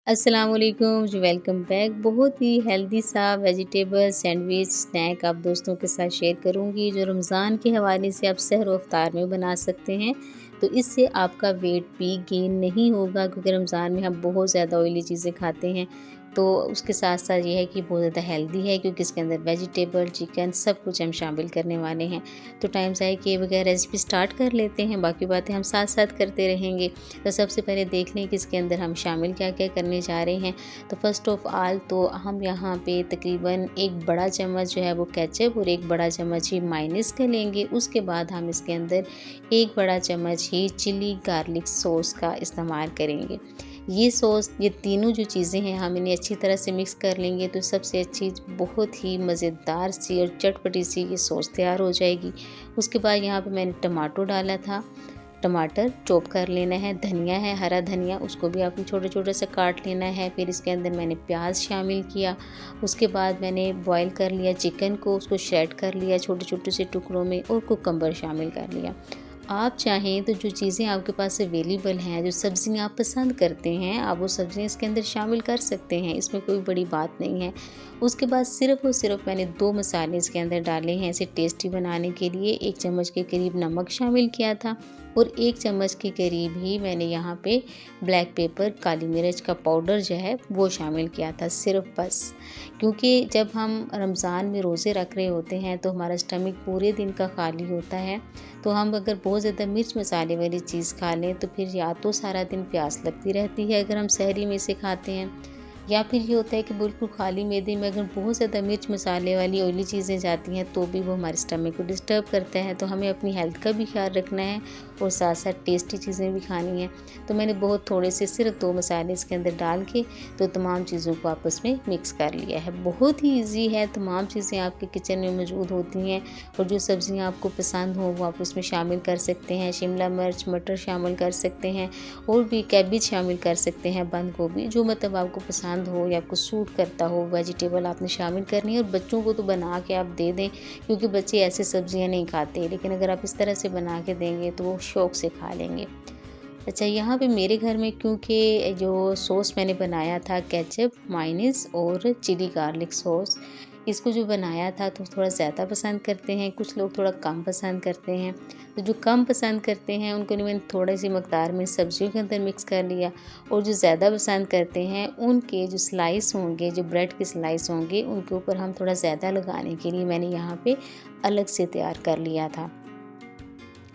अस्सलाम वालेकुम जी, welcome back. बहुत ही हेल्दी सा वेजिटेबल सैंडविच स्नैक आप दोस्तों के साथ शेयर करूंगी, जो रमज़ान के हवाले से आप सहर व इफ्तार में बना सकते हैं। तो इससे आपका वेट भी गेन नहीं होगा, क्योंकि रमज़ान में हम बहुत ज़्यादा ऑयली चीज़ें खाते हैं। तो उसके साथ साथ ये है कि बहुत ज़्यादा हेल्दी है, क्योंकि इसके अंदर वेजिटेबल, चिकन सब कुछ हम शामिल करने वाले हैं। तो टाइम ज़ाया किए बगैर रेसिपी स्टार्ट कर लेते हैं, बाकी बातें हम साथ साथ करते रहेंगे। तो सबसे पहले देख लें कि इसके अंदर हम शामिल क्या क्या करने जा रहे हैं। तो फर्स्ट ऑफ ऑल तो हम यहाँ पे तकरीबन एक बड़ा चम्मच जो है वो केचप और एक बड़ा चम्मच ही मायोनीज़ का लेंगे। उसके बाद हम इसके अंदर एक बड़ा चम्मच ही चिली गार्लिक सॉस का इस्तेमाल करेंगे। ये सॉस, ये तीनों जो चीज़ें हैं, हम इन्हें अच्छी तरह से मिक्स कर लेंगे तो सबसे अच्छी बहुत ही मज़ेदार सी और चटपटी सी ये सॉस तैयार हो जाएगी। उसके बाद यहाँ पे मैंने टमाटो डाला था, टमाटर चॉप कर लेना है, धनिया है हरा धनिया, उसको भी आपने छोटे छोटे से काट लेना है। फिर इसके अंदर मैंने प्याज शामिल किया। उसके बाद मैंने बॉईल कर लिया चिकन को, उसको श्रेड कर लिया छोटे छोटे से टुकड़ों में, और कुकम्बर शामिल कर लिया। आप चाहें तो जो चीज़ें आपके पास अवेलेबल हैं, जो सब्ज़ियाँ आप पसंद करते हैं, आप वो सब्ज़ियाँ इसके अंदर शामिल कर सकते हैं, इसमें कोई बड़ी बात नहीं है। उसके बाद सिर्फ़ और सिर्फ मैंने 2 मसाले इसके अंदर डाले हैं इसे टेस्टी बनाने के लिए। 1 चम्मच के करीब नमक शामिल किया था और 1 चम्मच के करीब ही मैंने यहाँ पे ब्लैक पेपर, काली मिर्च का पाउडर जो है वो शामिल किया था, सिर्फ बस। क्योंकि जब हम रमज़ान में रोज़े रख रहे होते हैं तो हमारा स्टमक पूरे दिन का खाली होता है। तो हम अगर बहुत ज़्यादा मिर्च मसाले वाली चीज़ खा लें तो फिर या तो सारा दिन प्यास लगती रहती है अगर हम सहरी में से खाते हैं, या फिर ये होता है कि बिल्कुल खाली मैदे में अगर बहुत ज़्यादा मिर्च मसाले वाली ऑयली चीज़ें जाती हैं तो भी वो हमारे स्टमक को डिस्टर्ब करता है। तो हमें अपनी हेल्थ का भी ख्याल रखना है और साथ साथ टेस्टी चीज़ें भी खानी हैं। तो मैंने बहुत थोड़े से सिर्फ 2 मसाले इसके अंदर डाल के तो तमाम चीज़ों को आपस में मिक्स कर लिया है। बहुत ही ईजी है, तमाम चीज़ें आपके किचन में मौजूद होती हैं और जो सब्ज़ियाँ आपको पसंद हो वो आप उसमें शामिल कर सकते हैं। शिमला मिर्च, मटर शामिल कर सकते हैं और भी कैबेज शामिल कर सकते हैं, बंद गोभी, जो मतलब आपको पसंद हो या आपको सूट करता हो वेजिटेबल आपने शामिल करनी है। और बच्चों को तो बना के आप दे दें, क्योंकि बच्चे ऐसे सब्जियां नहीं खाते, लेकिन अगर आप इस तरह से बना के देंगे तो वो शौक़ से खा लेंगे। अच्छा, यहाँ पे मेरे घर में क्योंकि जो सॉस मैंने बनाया था केचप, मायोनीज़ और चिली गार्लिक सॉस, इसको जो बनाया था तो थोड़ा ज़्यादा पसंद करते हैं, कुछ लोग थोड़ा कम पसंद करते हैं। तो जो कम पसंद करते हैं उनको मैंने थोड़ी सी मकदार में सब्जियों के अंदर मिक्स कर लिया, और जो ज़्यादा पसंद करते हैं उनके जो स्लाइस होंगे, जो ब्रेड के स्लाइस होंगे, उनके ऊपर हम थोड़ा ज़्यादा लगाने के लिए मैंने यहाँ पे अलग से तैयार कर लिया था।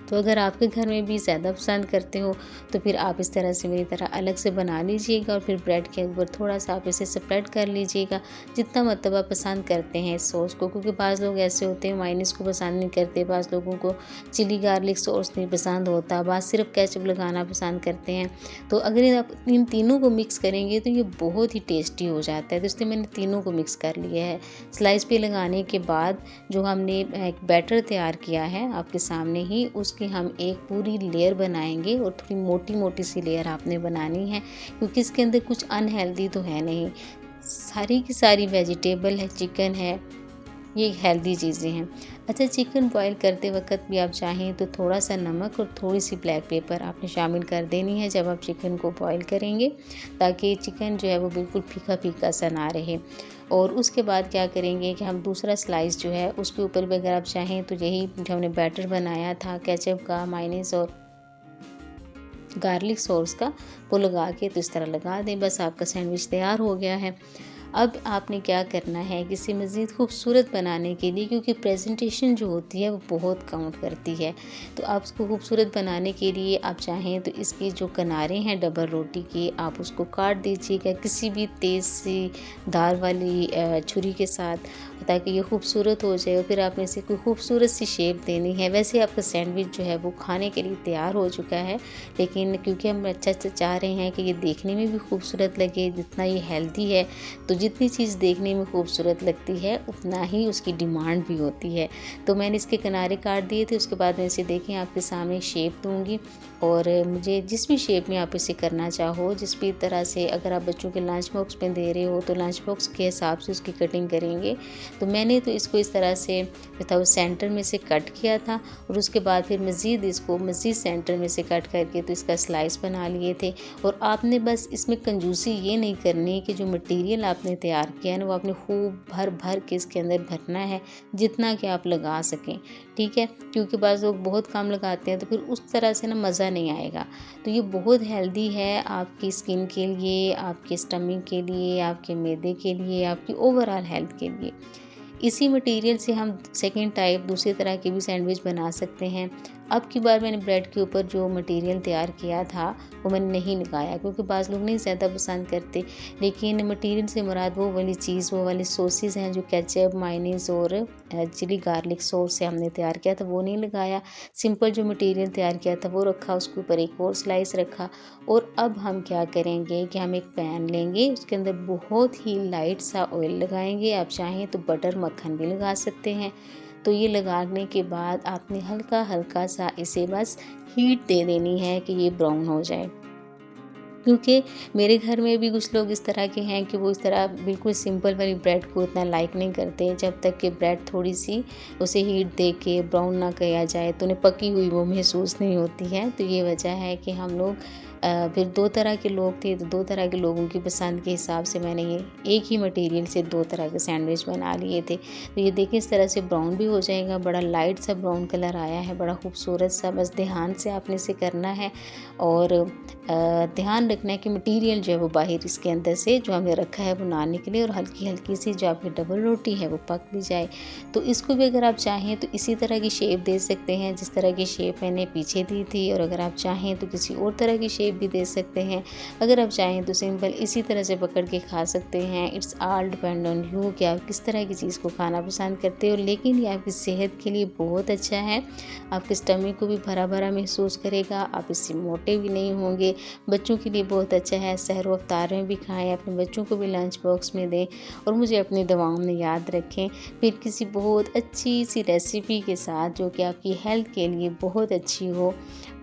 तो अगर आपके घर में भी ज़्यादा पसंद करते हो तो फिर आप इस तरह से मेरी तरह अलग से बना लीजिएगा और फिर ब्रेड के ऊपर थोड़ा सा आप इसे स्प्रेड कर लीजिएगा, जितना मतलब आप पसंद करते हैं इस सॉस को। क्योंकि बाज़ लोग ऐसे होते हैं मायोनीज़ को पसंद नहीं करते, बाज़ लोगों को चिली गार्लिक सॉस नहीं पसंद होता, बाज़ सिर्फ केचप लगाना पसंद करते हैं। तो अगर आप इन तीनों को मिक्स करेंगे तो ये बहुत ही टेस्टी हो जाता है। तो इसलिए मैंने तीनों को मिक्स कर लिया है। स्लाइस पे लगाने के बाद जो हमने एक बैटर तैयार किया है आपके सामने ही, उसकी हम एक पूरी लेयर बनाएंगे और थोड़ी मोटी मोटी सी लेयर आपने बनानी है, क्योंकि इसके अंदर कुछ अनहेल्दी तो है नहीं, सारी की सारी वेजिटेबल है, चिकन है, ये हेल्दी चीज़ें हैं। अच्छा, चिकन बॉईल करते वक्त भी आप चाहें तो थोड़ा सा नमक और थोड़ी सी ब्लैक पेपर आपने शामिल कर देनी है जब आप चिकन को बॉईल करेंगे, ताकि चिकन जो है वो बिल्कुल फीका फीका सा ना रहे। और उसके बाद क्या करेंगे कि हम दूसरा स्लाइस जो है उसके ऊपर भी अगर आप चाहें तो यही जो हमने बैटर बनाया था केचप का, मायोनीज़ और गार्लिक सॉस का, वो लगा के तो इस तरह लगा दें, बस आपका सैंडविच तैयार हो गया है। अब आपने क्या करना है कि इसे मज़ीद खूबसूरत बनाने के लिए, क्योंकि प्रेजेंटेशन जो होती है वो बहुत काउंट करती है, तो आप उसको खूबसूरत बनाने के लिए आप चाहें तो इसके जो किनारे हैं डबल रोटी के, आप उसको काट दीजिएगा किसी भी तेज़ सी धार वाली छुरी के साथ, ताकि ये खूबसूरत हो जाए। और फिर आपने इसे कोई खूबसूरत सी शेप देनी है। वैसे आपका सैंडविच जो है वो खाने के लिए तैयार हो चुका है, लेकिन क्योंकि हम अच्छा से चाह रहे हैं कि ये देखने में भी खूबसूरत लगे, जितना ये हेल्दी है, तो जितनी चीज़ देखने में खूबसूरत लगती है उतना ही उसकी डिमांड भी होती है। तो मैंने इसके किनारे काट दिए थे। उसके बाद मैं इसे देखें आपके सामने शेप दूंगी, और मुझे जिस भी शेप में आप इसे करना चाहो, जिस भी तरह से, अगर आप बच्चों के लंच बॉक्स में दे रहे हो तो लंच बॉक्स के हिसाब से उसकी कटिंग करेंगे। तो मैंने तो इसको इस तरह से जो था वो सेंटर में से कट किया था और उसके बाद फिर मज़ीद सेंटर में से कट करके तो इसका स्लाइस बना लिए थे। और आपने बस इसमें कंजूसी ये नहीं करनी कि जो मटेरियल आपने तैयार किया है ना वो आपने खूब भर भर के इसके अंदर भरना है, जितना कि आप लगा सकें, ठीक है। क्योंकि बाज़ लोग बहुत कम लगाते हैं तो फिर उस तरह से ना मज़ा नहीं आएगा। तो ये बहुत हेल्दी है आपकी स्किन के लिए, आपके स्टमक के लिए, आपके मैदे के लिए, आपकी ओवरऑल हेल्थ के लिए। इसी मटेरियल से हम सेकंड टाइप दूसरी तरह के भी सैंडविच बना सकते हैं। अब की बार मैंने ब्रेड के ऊपर जो मटेरियल तैयार किया था वो मैंने नहीं लगाया, क्योंकि बाज़ लोग नहीं ज़्यादा पसंद करते। लेकिन मटेरियल से मुराद वो वाली चीज़, वो वाली सॉसेस हैं जो केचप, मायोनीज़ और चिली गार्लिक सॉस से हमने तैयार किया था, वो नहीं लगाया। सिंपल जो मटेरियल तैयार किया था वो रखा, उसके ऊपर एक और स्लाइस रखा। और अब हम क्या करेंगे कि हम एक पैन लेंगे, उसके अंदर बहुत ही लाइट सा ऑयल लगाएंगे। आप चाहें तो बटर मक्खन भी लगा सकते हैं। तो ये लगाने के बाद आपने हल्का हल्का सा इसे बस हीट दे देनी है कि ये ब्राउन हो जाए। क्योंकि मेरे घर में भी कुछ लोग इस तरह के हैं कि वो इस तरह बिल्कुल सिंपल वाली ब्रेड को इतना लाइक नहीं करते। जब तक कि ब्रेड थोड़ी सी उसे हीट दे के ब्राउन ना किया जाए तो उन्हें पकी हुई वो महसूस नहीं होती है। तो ये वजह है कि हम लोग फिर दो तरह के लोग थे, तो दो तरह के लोगों की पसंद के हिसाब से मैंने ये एक ही मटेरियल से दो तरह के सैंडविच बना लिए थे। तो ये देखिए इस तरह से ब्राउन भी हो जाएगा, बड़ा लाइट सा ब्राउन कलर आया है, बड़ा खूबसूरत सा। बस ध्यान से आपने इसे करना है और ध्यान रखना है कि मटेरियल जो है वो बाहर इसके अंदर से जो हमने रखा है वो ना निकले और हल्की हल्की सी जो आपकी डबल रोटी है वो पक भी जाए। तो इसको भी अगर आप चाहें तो इसी तरह की शेप दे सकते हैं जिस तरह की शेप मैंने पीछे दी थी, और अगर आप चाहें तो किसी और तरह की शेप भी दे सकते हैं। अगर आप चाहें तो सिंपल इसी तरह से पकड़ के खा सकते हैं। It's all depend on you कि आप किस तरह की चीज़ को खाना पसंद करते हो। लेकिन ये आपकी सेहत के लिए बहुत अच्छा है, आपके स्टमक को भी भरा भरा महसूस करेगा, आप इससे मोटे भी नहीं होंगे। बच्चों के लिए बहुत अच्छा है, सहर व अफ्तार में भी खाएं, अपने बच्चों को भी लंच बॉक्स में दें। और मुझे अपनी दुआओं में याद रखें फिर किसी बहुत अच्छी सी रेसिपी के साथ जो कि आपकी हेल्थ के लिए बहुत अच्छी हो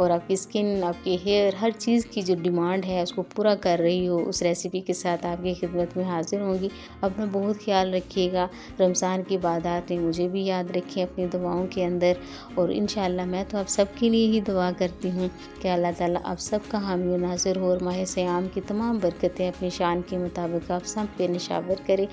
और आपकी स्किन, आपके हेयर, हर चीज़ की जो डिमांड है उसको पूरा कर रही हो। उस रेसिपी के साथ आपकी खिदमत में हाजिर होंगी। अपना बहुत ख्याल रखिएगा। रमज़ान की इबादत में मुझे भी याद रखें अपनी दुआओं के अंदर। और इंशाअल्लाह मैं तो आप सबके लिए ही दुआ करती हूँ कि अल्लाह ताला आप सबका हामी व नाज़िर हो और माह सियाम की तमाम बरकतें अपनी शान के मुताबिक आप सब पे निशावर करे।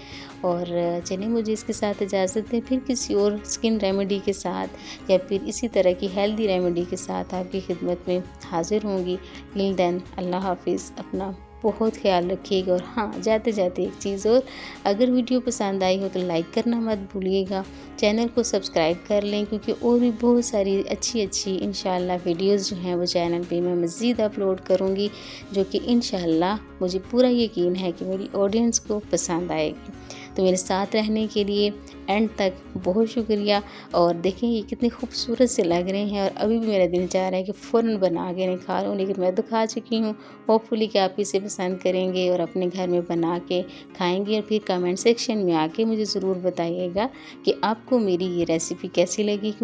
और चलिए मुझे इसके साथ इजाज़त दें, फिर किसी और स्किन रेमेडी के साथ या फिर इसी तरह की हेल्दी रेमेडी के साथ आपकी खिदमत में हाजिर होंगी। टिल देन अल्लाह हाफिज़, अपना बहुत ख्याल रखिएगा। और हाँ, जाते जाते एक चीज़ और, अगर वीडियो पसंद आई हो तो लाइक करना मत भूलिएगा, चैनल को सब्सक्राइब कर लें, क्योंकि और भी बहुत सारी अच्छी इंशाअल्लाह वीडियोस जो हैं वो चैनल पे मैं मज़ीद अपलोड करूँगी, जो कि इंशाअल्लाह मुझे पूरा यकीन है कि मेरी ऑडियंस को पसंद आएगी। तो मेरे साथ रहने के लिए एंड तक बहुत शुक्रिया। और देखें ये कितने खूबसूरत से लग रहे हैं और अभी भी मेरा दिल चाह रहा है कि फ़ौरन बना के नहीं खा लूँ, लेकिन मैं तो खा चुकी हूँ। होपफुली कि आप इसे पसंद करेंगे और अपने घर में बना के खाएंगे। और फिर कमेंट सेक्शन में आके मुझे ज़रूर बताइएगा कि आपको मेरी ये रेसिपी कैसी लगी।